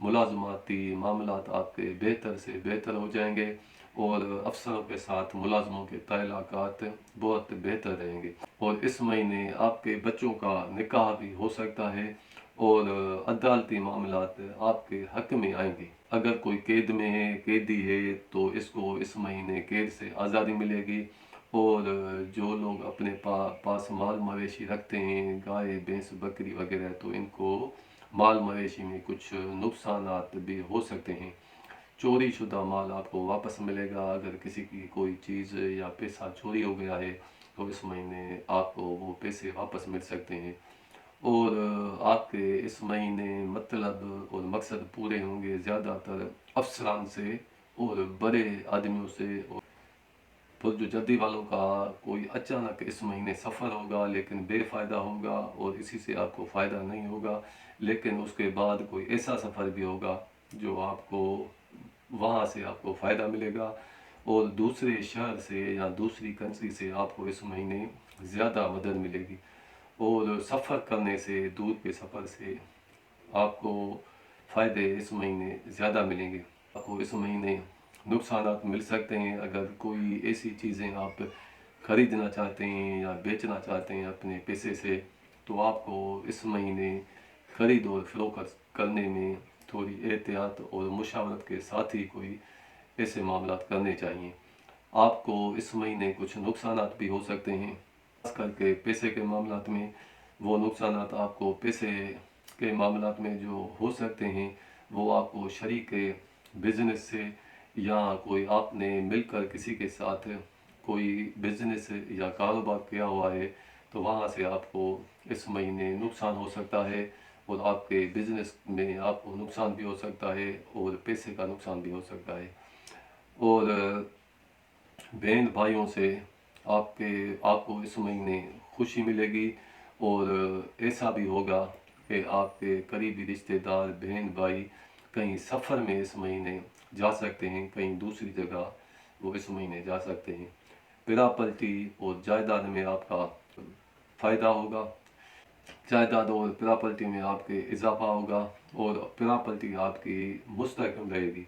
ملازماتی معاملات آپ کے بہتر سے بہتر ہو جائیں گے، اور افسروں کے ساتھ ملازموں کے تعلقات بہت بہتر رہیں گے۔ اور اس مہینے آپ کے بچوں کا نکاح بھی ہو سکتا ہے، اور عدالتی معاملات آپ کے حق میں آئیں گے۔ اگر کوئی قید میں ہے، قیدی ہے، تو اس کو اس مہینے قید سے آزادی ملے گی۔ اور جو لوگ اپنے پاس مال مویشی رکھتے ہیں، گائے بھینس بکری وغیرہ، تو ان کو مال مویشی میں کچھ نقصانات بھی ہو سکتے ہیں۔ چوری شدہ مال آپ کو واپس ملے گا۔ اگر کسی کی کوئی چیز یا پیسہ چوری ہو گیا ہے تو اس مہینے آپ کو وہ پیسے واپس مل سکتے ہیں۔ اور آپ کے اس مہینے مطلب اور مقصد پورے ہوں گے، زیادہ تر افسران سے اور بڑے آدمیوں سے۔ اور جو جدی والوں کا کوئی اچانک اس مہینے سفر ہوگا لیکن بے فائدہ ہوگا، اور اسی سے آپ کو فائدہ نہیں ہوگا، لیکن اس کے بعد کوئی ایسا سفر بھی ہوگا جو آپ کو وہاں سے آپ کو فائدہ ملے گا، اور دوسرے شہر سے یا دوسری کنٹری سے آپ کو اس مہینے زیادہ مدد ملے گی۔ اور سفر کرنے سے، دور کے سفر سے آپ کو فائدے اس مہینے زیادہ ملیں گے۔ آپ کو اس مہینے نقصانات مل سکتے ہیں۔ اگر کوئی ایسی چیزیں آپ خریدنا چاہتے ہیں یا بیچنا چاہتے ہیں اپنے پیسے سے، تو آپ کو اس مہینے خرید اور فروخت کرنے میں تھوڑی احتیاط اور مشاورت کے ساتھ ہی کوئی ایسے معاملات کرنے چاہیے۔ آپ کو اس مہینے کچھ نقصانات بھی ہو سکتے ہیں، خاص کر کے پیسے کے معاملات میں۔ وہ نقصانات آپ کو پیسے کے معاملات میں جو ہو سکتے ہیں، وہ آپ کو شریک بزنس سے، یا کوئی آپ نے مل کر کسی کے ساتھ کوئی بزنس یا کاروبار کیا ہوا ہے، تو وہاں سے آپ کو اس مہینے نقصان ہو سکتا ہے، اور آپ کے بزنس میں آپ کو نقصان بھی ہو سکتا ہے، اور پیسے کا نقصان بھی ہو سکتا ہے۔ اور بہن بھائیوں سے آپ کو اس مہینے خوشی ملے گی، اور ایسا بھی ہوگا کہ آپ کے قریبی رشتہ دار بہن بھائی کہیں سفر میں اس مہینے جا سکتے ہیں، کہیں دوسری جگہ وہ اس مہینے جا سکتے ہیں۔ پراپرٹی اور جائیداد میں آپ کا فائدہ ہوگا، جائیداد اور پراپرٹی میں آپ کے اضافہ ہوگا، اور پراپرٹی آپ کی مستحکم رہے گی۔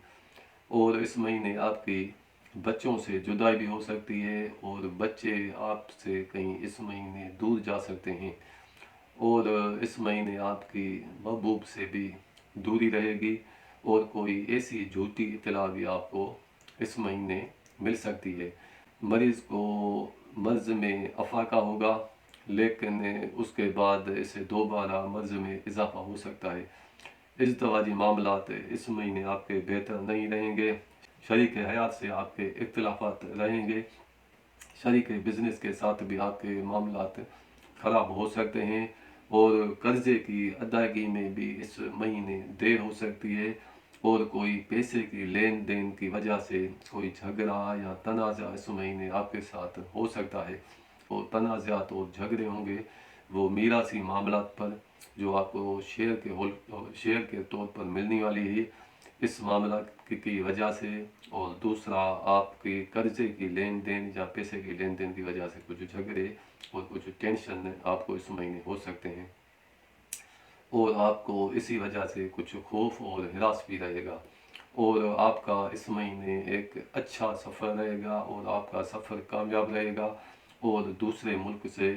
اور اس مہینے آپ کی بچوں سے جدائی بھی ہو سکتی ہے، اور بچے آپ سے کہیں اس مہینے دور جا سکتے ہیں۔ اور اس مہینے آپ کی محبوب سے بھی دوری رہے گی، اور کوئی ایسی جھوٹی اطلاع بھی آپ کو اس مہینے مل سکتی ہے۔ مریض کو مرض میں افاقہ ہوگا، لیکن اس کے بعد اسے دوبارہ مرض میں اضافہ ہو سکتا ہے۔ ازدواجی معاملات اس مہینے آپ کے بہتر نہیں رہیں گے، شریک حیات سے آپ کے اختلافات رہیں گے، شریک بزنس کے ساتھ بھی آپ کے معاملات خراب ہو سکتے ہیں، اور قرضے کی ادائیگی میں بھی اس مہینے دیر ہو سکتی ہے، اور کوئی پیسے کی لین دین کی وجہ سے کوئی جھگڑا یا تنازع اس مہینے آپ کے ساتھ ہو سکتا ہے۔ اور تنازعات اور جھگڑے ہوں گے وہ میراثی معاملات پر، جو آپ کو شیئر کے طور پر ملنے والی ہے، اس معاملات کی وجہ سے۔ اور دوسرا، آپ کے قرضے کی لین دین یا پیسے کی لین دین کی وجہ سے کچھ جھگڑے اور کچھ ٹینشن آپ کو اس مہینے ہو سکتے ہیں، اور آپ کو اسی وجہ سے کچھ خوف اور ہراس بھی رہے گا۔ اور آپ کا اس مہینے ایک اچھا سفر رہے گا، اور آپ کا سفر کامیاب رہے گا، اور دوسرے ملک سے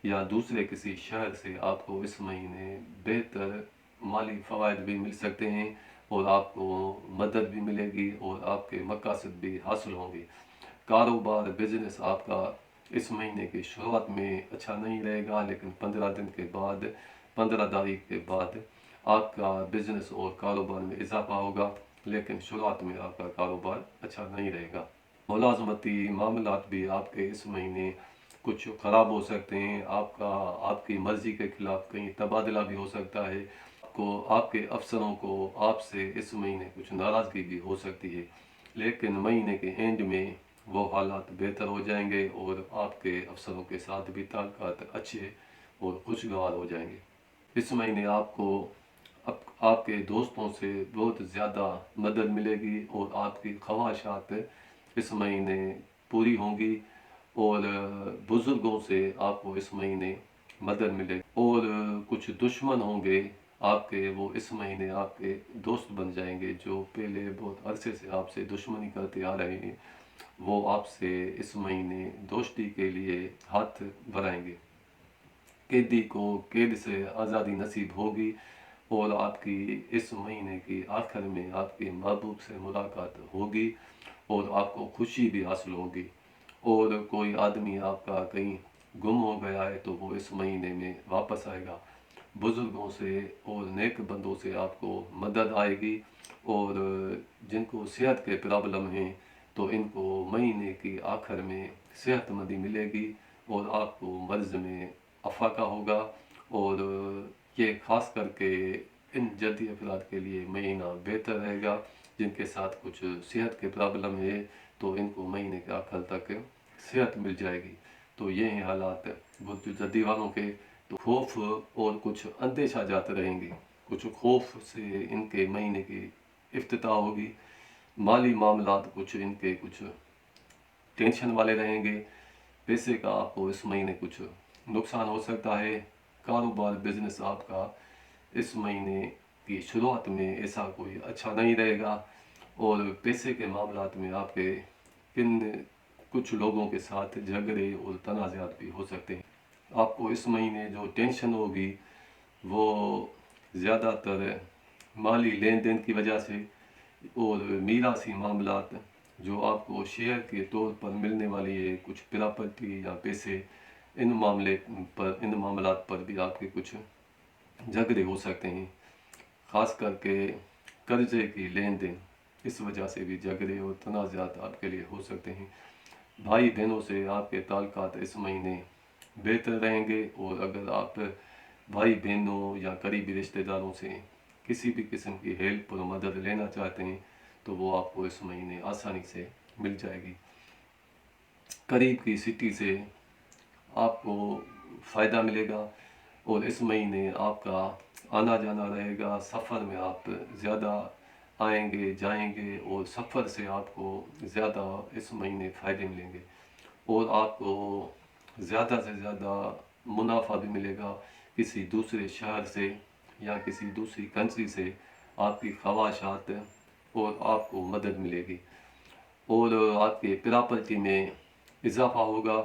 یا دوسرے کسی شہر سے آپ کو اس مہینے بہتر مالی فوائد بھی مل سکتے ہیں، اور آپ کو مدد بھی ملے گی، اور آپ کے مقاصد بھی حاصل ہوں گے۔ کاروبار بزنس آپ کا اس مہینے کی شروعات میں اچھا نہیں رہے گا، لیکن 15 تاریخ کے بعد آپ کا بزنس اور کاروبار میں اضافہ ہوگا، لیکن شروعات میں آپ کا کاروبار اچھا نہیں رہے گا۔ ملازمتی معاملات بھی آپ کے اس مہینے کچھ خراب ہو سکتے ہیں۔ آپ کی مرضی کے خلاف کہیں تبادلہ بھی ہو سکتا ہے۔ آپ کے افسروں کو آپ سے اس مہینے کچھ ناراضگی بھی ہو سکتی ہے، لیکن مہینے کے اینڈ میں وہ حالات بہتر ہو جائیں گے، اور آپ کے افسروں کے ساتھ بھی تعلقات اچھے اور خوشگوار ہو جائیں گے۔ اس مہینے آپ کو آپ کے دوستوں سے بہت زیادہ مدد ملے گی، اور آپ کی خواہشات اس مہینے پوری ہوں گی، اور بزرگوں سے آپ کو اس مہینے مدد ملے گی۔ اور کچھ دشمن ہوں گے آپ کے وہ اس مہینے آپ کے دوست بن جائیں گے۔ جو پہلے بہت عرصے سے آپ سے دشمنی کرتے آ رہے ہیں، وہ آپ سے اس مہینے دوستی کے لیے ہاتھ بڑھائیں گے۔ قیدی کو قید سے آزادی نصیب ہوگی، اور آپ کی اس مہینے کی آخر میں آپ کے محبوب سے ملاقات ہوگی، اور آپ کو خوشی بھی حاصل ہوگی۔ اور کوئی آدمی آپ کا کہیں گم ہو گیا ہے تو وہ اس مہینے میں واپس آئے گا۔ بزرگوں سے اور نیک بندوں سے آپ کو مدد آئے گی، اور جن کو صحت کے پرابلم ہیں تو ان کو مہینے کی آخر میں صحت مندی ملے گی، اور آپ کو مرض میں افاقہ ہوگا۔ اور یہ خاص کر کے ان جلدی افراد کے لیے مہینہ بہتر رہے گا جن کے ساتھ کچھ صحت کے پرابلم ہے، تو ان کو مہینے کے آخر تک صحت مل جائے گی۔ تو یہ ہیں حالات برج جدی والوں کے۔ تو خوف اور کچھ اندیشہ جات رہیں گے، کچھ خوف سے ان کے مہینے کی افتتاح ہوگی۔ مالی معاملات کچھ ان کے کچھ ٹینشن والے رہیں گے۔ پیسے کا آپ کو اس مہینے کچھ نقصان ہو سکتا ہے۔ کاروبار بزنس آپ کا اس مہینے کی شروعات میں ایسا کوئی اچھا نہیں رہے گا، اور پیسے کے معاملات میں آپ کے کچھ لوگوں کے ساتھ جھگڑے اور تنازعات بھی ہو سکتے ہیں۔ آپ کو اس مہینے جو ٹینشن ہوگی وہ زیادہ تر مالی لین دین کی وجہ سے، اور میراثی معاملات جو آپ کو شیئر کے طور پر ملنے والی ہے، کچھ پراپرٹی یا پیسے، ان معاملات پر بھی آپ کے کچھ جھگڑے ہو سکتے ہیں۔ خاص کر کے قرضے کی لین دین، اس وجہ سے بھی جھگڑے اور تنازعات آپ کے لیے ہو سکتے ہیں۔ بھائی بہنوں سے آپ کے تعلقات اس مہینے بہتر رہیں گے، اور اگر آپ بھائی بہنوں یا قریبی رشتہ داروں سے کسی بھی قسم کی ہیلپ اور مدد لینا چاہتے ہیں تو وہ آپ کو اس مہینے آسانی سے مل جائے گی۔ قریب کی سٹی سے آپ کو فائدہ ملے گا، اور اس مہینے آپ کا آنا جانا رہے گا۔ سفر میں آپ زیادہ آئیں گے جائیں گے، اور سفر سے آپ کو زیادہ اس مہینے فائدے ملیں گے، اور آپ کو زیادہ سے زیادہ منافع بھی ملے گا۔ کسی دوسرے شہر سے یا کسی دوسری کنٹری سے آپ کی خواہشات اور آپ کو مدد ملے گی، اور آپ کے پراپرٹی میں اضافہ ہوگا۔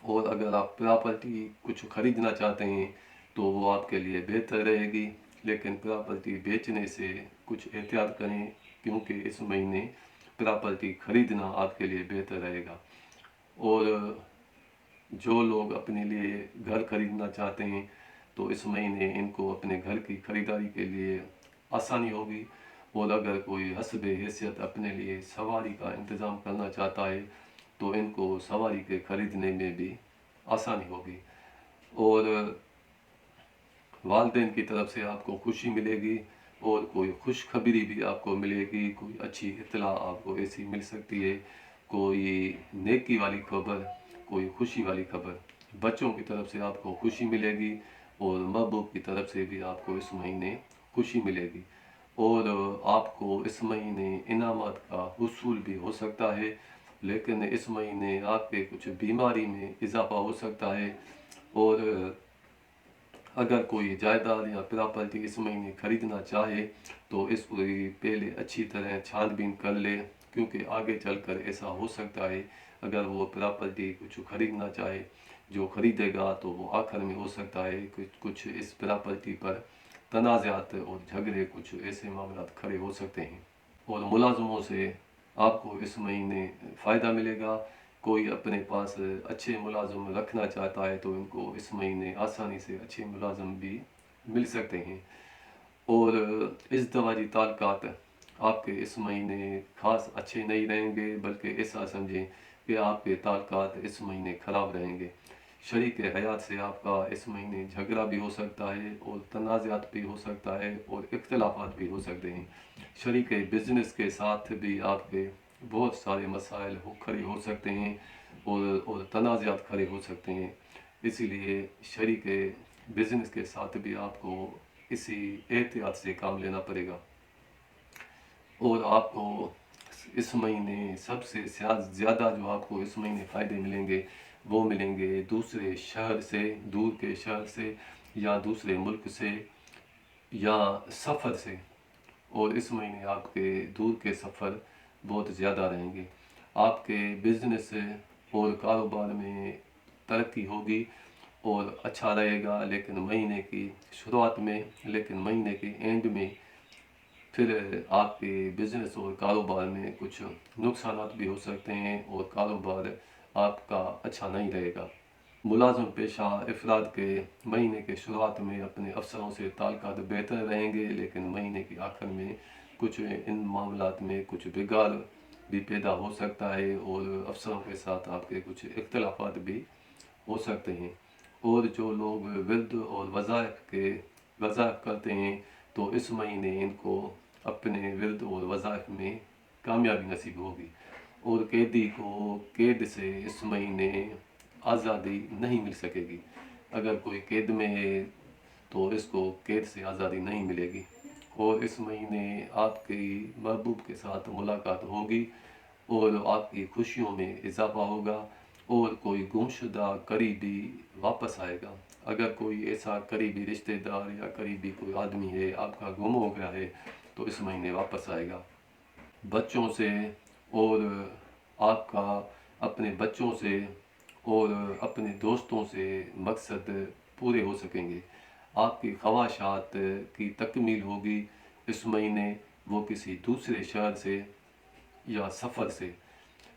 اور اگر آپ پراپرٹی کچھ خریدنا چاہتے ہیں تو وہ آپ کے لیے بہتر رہے گی، لیکن پراپرٹی بیچنے سے کچھ احتیاط کریں، کیونکہ اس مہینے پراپرٹی خریدنا آپ کے لیے بہتر رہے گا۔ اور جو لوگ اپنے لیے گھر خریدنا چاہتے ہیں تو اس مہینے ان کو اپنے گھر کی خریداری کے لیے آسانی ہوگی، اور اگر کوئی حسب حیثیت اپنے لیے سواری کا انتظام کرنا چاہتا ہے تو ان کو سواری کے خریدنے میں بھی آسانی ہوگی، اور والدین کی طرف سے آپ کو خوشی ملے گی، اور کوئی خوشخبری بھی آپ کو ملے گی، کوئی اچھی اطلاع آپ کو ایسی مل سکتی ہے، کوئی نیکی والی خبر، کوئی خوشی والی خبر۔ بچوں کی طرف سے آپ کو خوشی ملے گی، اور محبوب کی طرف سے بھی آپ کو اس مہینے خوشی ملے گی، اور آپ کو اس مہینے انعامات کا حصول بھی ہو سکتا ہے۔ لیکن اس مہینے آپ کے کچھ بیماری میں اضافہ ہو سکتا ہے، اور اگر کوئی جائیداد یا پراپرٹی اس مہینے خریدنا چاہے تو اس کو پہلے اچھی طرح چھان بین کر لے، کیونکہ آگے چل کر ایسا ہو سکتا ہے اگر وہ پراپرٹی کچھ خریدنا چاہے، جو خریدے گا تو وہ آخر میں ہو سکتا ہے کچھ اس پراپرٹی پر تنازعات اور جھگڑے، کچھ ایسے معاملات کھڑے ہو سکتے ہیں۔ اور ملازموں سے آپ کو اس مہینے فائدہ ملے گا۔ کوئی اپنے پاس اچھے ملازم رکھنا چاہتا ہے تو ان کو اس مہینے آسانی سے اچھے ملازم بھی مل سکتے ہیں، اور ازدواجی تعلقات آپ کے اس مہینے خاص اچھے نہیں رہیں گے، بلکہ ایسا سمجھیں کہ آپ کے تعلقات اس مہینے خراب رہیں گے۔ شریک حیات سے آپ کا اس مہینے جھگڑا بھی ہو سکتا ہے، اور تنازعات بھی ہو سکتا ہے، اور اختلافات بھی ہو سکتے ہیں۔ شریک بزنس کے ساتھ بھی آپ کے بہت سارے مسائل کھڑے ہو سکتے ہیں، اور تنازعات کھڑے ہو سکتے ہیں۔ اسی لیے شریک بزنس کے ساتھ بھی آپ کو اسی احتیاط سے کام لینا پڑے گا، اور آپ کو اس مہینے سب سے زیادہ جو آپ کو اس مہینے فائدے ملیں گے وہ ملیں گے دوسرے شہر سے، دور کے شہر سے یا دوسرے ملک سے۔ یا سفر سے، اور اس مہینے آپ کے دور کے سفر بہت زیادہ رہیں گے۔ آپ کے بزنس اور کاروبار میں ترقی ہوگی اور اچھا رہے گا، لیکن مہینے کی شروعات میں، لیکن مہینے کے اینڈ میں پھر آپ کے بزنس اور کاروبار میں کچھ نقصانات بھی ہو سکتے ہیں اور کاروبار آپ کا اچھا نہیں رہے گا۔ ملازم پیشہ افراد کے مہینے کے شروعات میں اپنے افسروں سے تعلقات بہتر رہیں گے، لیکن مہینے کے آخر میں کچھ ان معاملات میں کچھ بگاڑ بھی پیدا ہو سکتا ہے اور افسروں کے ساتھ آپ کے کچھ اختلافات بھی ہو سکتے ہیں۔ اور جو لوگ ورد اور وظائف کرتے ہیں تو اس مہینے ان کو اپنے ورد اور وظائف میں کامیابی نصیب ہوگی۔ اور قیدی کو قید سے اس مہینے آزادی نہیں مل سکے گی۔ اگر کوئی قید میں ہے تو اس کو قید سے آزادی نہیں ملے گی، اور اس مہینے آپ کی محبوب کے ساتھ ملاقات ہوگی اور آپ کی خوشیوں میں اضافہ ہوگا، اور کوئی گمشدہ قریبی واپس آئے گا۔ اگر کوئی ایسا قریبی رشتہ دار یا قریبی کوئی آدمی ہے آپ کا گم ہو گیا ہے تو اس مہینے واپس آئے گا۔ بچوں سے اور آپ کا اپنے بچوں سے اور اپنے دوستوں سے مقصد پورے ہو سکیں گے۔ آپ کی خواہشات کی تکمیل ہوگی اس مہینے، وہ کسی دوسرے شہر سے یا سفر سے۔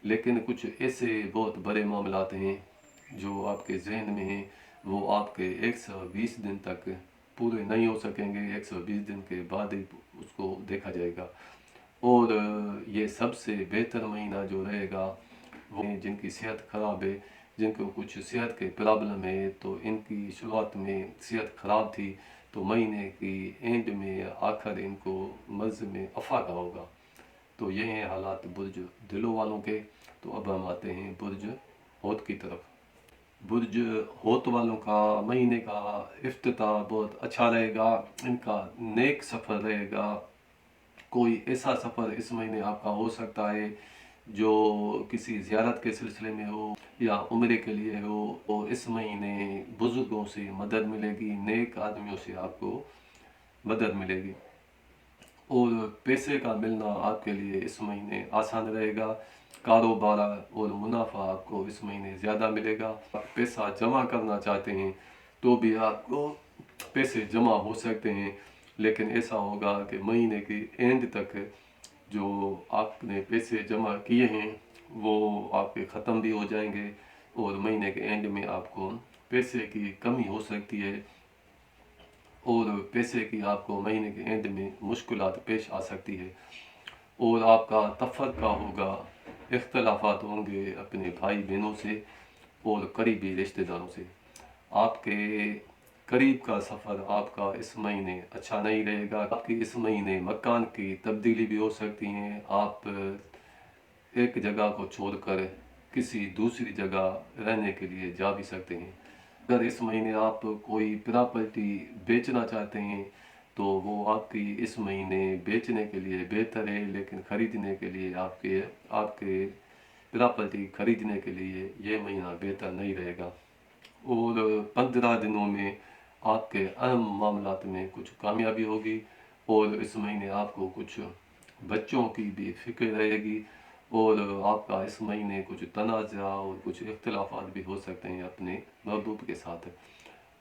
لیکن کچھ ایسے بہت بڑے معاملات ہیں جو آپ کے ذہن میں ہیں، وہ آپ کے 120 دن تک پورے نہیں ہو سکیں گے۔ 120 دن کے بعد ہی اس کو دیکھا جائے گا۔ اور یہ سب سے بہتر مہینہ جو رہے گا وہ جن کی صحت خراب ہے، جن کو کچھ صحت کے پرابلم ہے، تو ان کی شروعات میں صحت خراب تھی تو مہینے کی اینڈ میں آخر ان کو مرض میں افاقہ ہوگا۔ تو یہ ہیں حالات برج دلو والوں کے۔ تو اب ہم آتے ہیں برج حوت کی طرف۔ برج حوت والوں کا مہینے کا افتتاح بہت اچھا رہے گا۔ ان کا نیک سفر رہے گا۔ کوئی ایسا سفر اس مہینے آپ کا ہو سکتا ہے جو کسی زیارت کے سلسلے میں ہو یا عمرے کے لیے ہو، اور اس مہینے بزرگوں سے مدد ملے گی، نیک آدمیوں سے آپ کو مدد ملے گی، اور پیسے کا ملنا آپ کے لیے اس مہینے آسان رہے گا۔ کاروبار اور منافع آپ کو اس مہینے زیادہ ملے گا۔ آپ پیسہ جمع کرنا چاہتے ہیں تو بھی آپ کو پیسے جمع ہو سکتے ہیں، لیکن ایسا ہوگا کہ مہینے کی اینڈ تک جو آپ نے پیسے جمع کیے ہیں وہ آپ کے ختم بھی ہو جائیں گے، اور مہینے کے اینڈ میں آپ کو پیسے کی کمی ہو سکتی ہے، اور پیسے کی آپ کو مہینے کے اینڈ میں مشکلات پیش آ سکتی ہے، اور آپ کا تفرقہ ہوگا، اختلافات ہوں گے اپنے بھائی بہنوں سے اور قریبی رشتہ داروں سے۔ آپ کے قریب کا سفر آپ کا اس مہینے اچھا نہیں رہے گا۔ آپ کی اس مہینے مکان کی تبدیلی بھی ہو سکتی ہیں۔ آپ ایک جگہ کو چھوڑ کر کسی دوسری جگہ رہنے کے لیے جا بھی سکتے ہیں۔ اگر اس مہینے آپ کوئی پراپرٹی بیچنا چاہتے ہیں تو وہ آپ کی اس مہینے بیچنے کے لیے بہتر ہے، لیکن خریدنے کے لیے آپ کے پراپرٹی خریدنے کے لیے یہ مہینہ بہتر نہیں رہے گا۔ اور 15 دنوں میں آپ کے اہم معاملات میں کچھ کامیابی ہوگی، اور اس مہینے آپ کو کچھ بچوں کی بھی فکر رہے گی، اور آپ کا اس مہینے کچھ تنازع اور کچھ اختلافات بھی ہو سکتے ہیں اپنے محبوب کے ساتھ،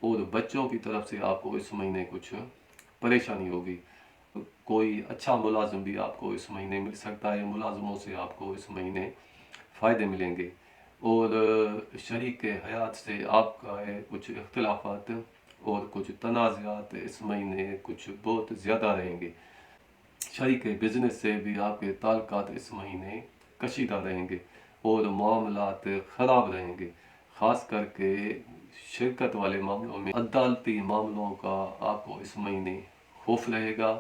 اور بچوں کی طرف سے آپ کو اس مہینے کچھ پریشانی ہوگی۔ کوئی اچھا ملازم بھی آپ کو اس مہینے مل سکتا ہے، ملازموں سے آپ کو اس مہینے فائدے ملیں گے، اور شریک حیات سے آپ کا کچھ اختلافات اور کچھ تنازعات اس مہینے کچھ بہت زیادہ رہیں گے۔ شریک بزنس سے بھی آپ کے تعلقات اس مہینے کشیدہ رہیں گے اور معاملات خراب رہیں گے، خاص کر کے شرکت والے معاملوں میں عدالتی معاملوں کا آپ کو اس مہینے خوف رہے گا،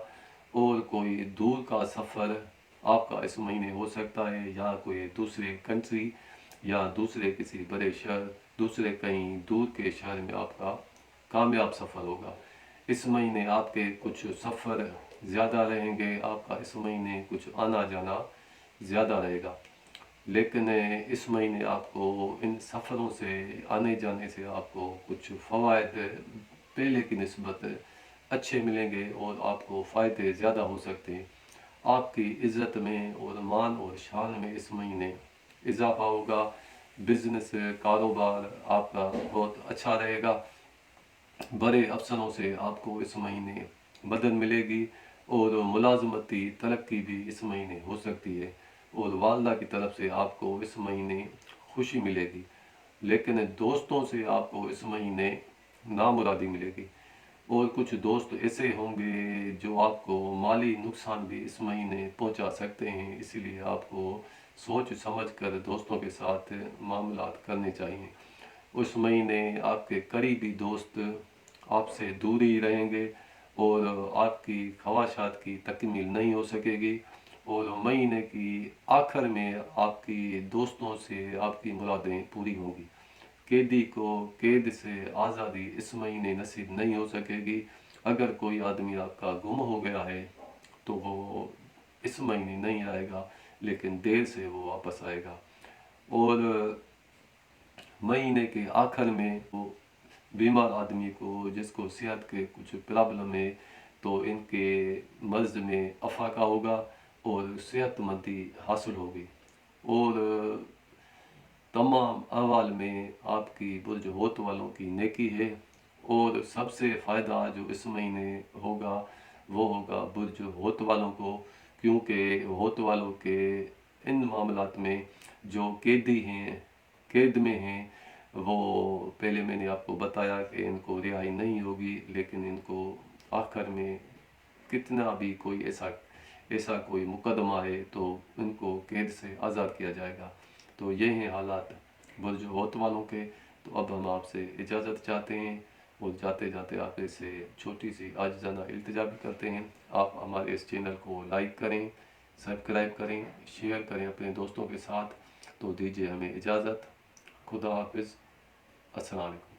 اور کوئی دور کا سفر آپ کا اس مہینے ہو سکتا ہے، یا کوئی دوسرے کنٹری یا دوسرے کسی بڑے شہر، دوسرے کہیں دور کے شہر میں آپ کا کامیاب سفر ہوگا۔ اس مہینے آپ کے کچھ سفر زیادہ رہیں گے، آپ کا اس مہینے کچھ آنا جانا زیادہ رہے گا، لیکن اس مہینے آپ کو ان سفروں سے آنے جانے سے آپ کو کچھ فوائد پہلے کی نسبت اچھے ملیں گے اور آپ کو فائدے زیادہ ہو سکتے ہیں۔ آپ کی عزت میں اور مان اور شان میں اس مہینے اضافہ ہوگا۔ بزنس کاروبار آپ کا بہت اچھا رہے گا۔ بڑے افسروں سے آپ کو اس مہینے مدد ملے گی اور ملازمتی ترقی بھی اس مہینے ہو سکتی ہے، اور والدہ کی طرف سے آپ کو اس مہینے خوشی ملے گی۔ لیکن دوستوں سے آپ کو اس مہینے نامرادی ملے گی، اور کچھ دوست ایسے ہوں گے جو آپ کو مالی نقصان بھی اس مہینے پہنچا سکتے ہیں، اسی لیے آپ کو سوچ سمجھ کر دوستوں کے ساتھ معاملات کرنے چاہیے۔ اس مہینے آپ کے قریبی دوست آپ سے دور ہی رہیں گے اور آپ کی خواہشات کی تکمیل نہیں ہو سکے گی، اور مہینے کی آخر میں آپ کی دوستوں سے آپ کی مرادیں پوری ہوں گی۔ قیدی کو قید سے آزادی اس مہینے نصیب نہیں ہو سکے گی۔ اگر کوئی آدمی آپ کا گم ہو گیا ہے تو وہ اس مہینے نہیں آئے گا، لیکن دیر سے وہ واپس آئے گا۔ اور مہینے کے آخر میں وہ بیمار آدمی کو، جس کو صحت کے کچھ پرابلم ہے، تو ان کے مرض میں افاقہ ہوگا اور صحت مندی حاصل ہوگی۔ اور تمام احوال میں آپ کی برج ہوت والوں کی نیکی ہے، اور سب سے فائدہ جو اس مہینے ہوگا وہ ہوگا برج ہوت والوں کو، کیونکہ ہوت والوں کے ان معاملات میں جو قیدی ہیں، قید میں ہیں، وہ پہلے میں نے آپ کو بتایا کہ ان کو رہائی نہیں ہوگی، لیکن ان کو آخر میں کتنا بھی کوئی ایسا کوئی مقدمہ ہے تو ان کو قید سے آزاد کیا جائے گا۔ تو یہ ہیں حالات برج ہوت والوں کے۔ تو اب ہم آپ سے اجازت چاہتے ہیں، اور جاتے جاتے آپ سے چھوٹی سی عاجزانہ التجا بھی کرتے ہیں، آپ ہمارے اس چینل کو لائک کریں، سبسکرائب کریں، شیئر کریں اپنے دوستوں کے ساتھ۔ تو دیجیے ہمیں اجازت۔ خدا حافظ۔ السلام علیکم۔